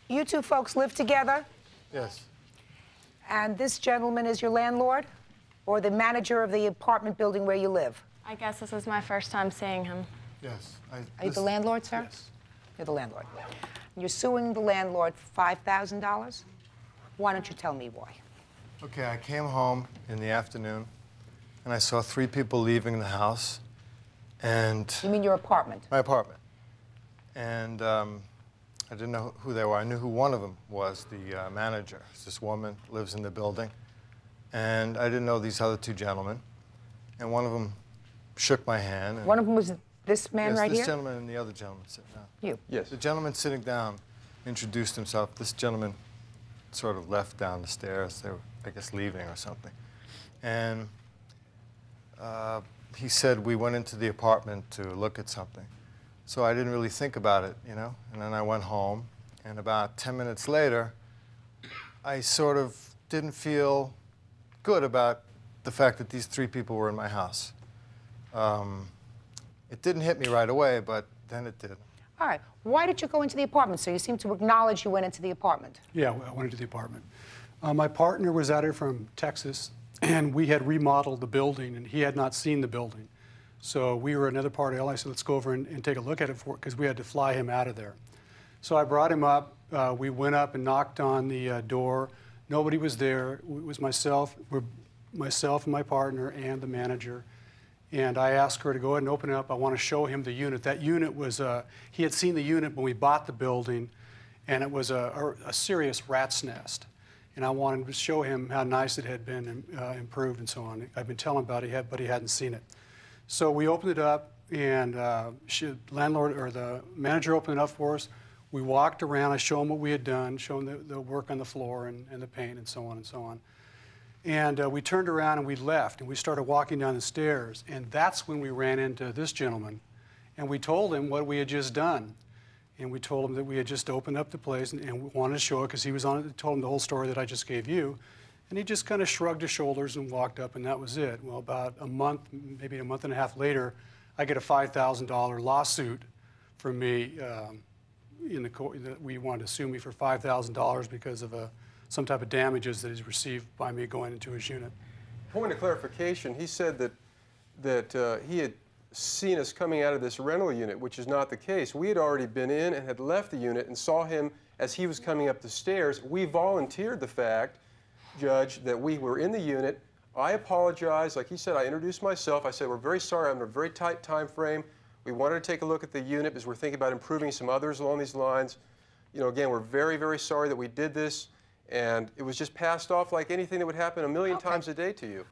You two folks live together, Yes. and this gentleman is your landlord or the manager of the apartment building where you live? I guess this is my first time seeing him. Yes. Are you the landlord, sir? Yes. You're the landlord. You're suing the landlord for $5,000? Why don't you tell me why? Okay, I came home in the afternoon, and I saw 3 people leaving the house, and... You mean your apartment? My apartment. And I didn't know who they were. I knew who one of them was, the manager. This woman lives in the building. And I didn't know these other 2 gentlemen. And one of them shook my hand. And One of them was this man right this here? gentleman and the other gentleman sitting down. You? Yes. The gentleman sitting down introduced himself. This gentleman sort of left down the stairs. They were, I guess, leaving or something. And he said we went into the apartment to look at something. So I didn't really think about it, you know. And then I went home, and about 10 minutes later, I sort of didn't feel good about the fact that these 3 people were in my house. It didn't hit me right away, but then it did. All right. Why did you go into the apartment? So you seem to acknowledge you went into the apartment. Yeah, I went into the apartment. My partner was out here from Texas, and we had remodeled the building, and he had not seen the building. So we were in another part of LA, so let's go over and take a look at it because we had to fly him out of there. So I brought him up. We went up and knocked on the door. Nobody was there. It was myself and my partner and the manager. And I asked her to go ahead and open it up. I want to show him the unit. That unit was, he had seen the unit when we bought the building, and it was a serious rat's nest. And I wanted to show him how nice it had been improved and so on. I've been telling him about it, but he hadn't seen it. So we opened it up, and the manager opened it up for us. We walked around. I showed him what we had done, showed him the work on the floor and the paint and so on and so on. And we turned around and we left, and we started walking down the stairs. And that's when we ran into this gentleman, and we told him what we had just done. And we told him that we had just opened up the place and we wanted to show it because he was on it. Told him the whole story that I just gave you. And he just kind of shrugged his shoulders and walked up, and that was it. Well, about a month, maybe a month and a half later, I get a $5,000 lawsuit from me in the court that we wanted to sue me for $5,000 because of some type of damages that he's received by me going into his unit. Point of clarification, he said that he had seen us coming out of this rental unit, which is not the case. We had already been in and had left the unit and saw him as he was coming up the stairs. We volunteered the fact, Judge, that we were in the unit. I apologized. Like he said, I introduced myself. I said, we're very sorry. I'm in a very tight time frame. We wanted to take a look at the unit because we're thinking about improving some others along these lines. You know, again, we're very, very sorry that we did this. And it was just passed off like anything that would happen a million times a day to you.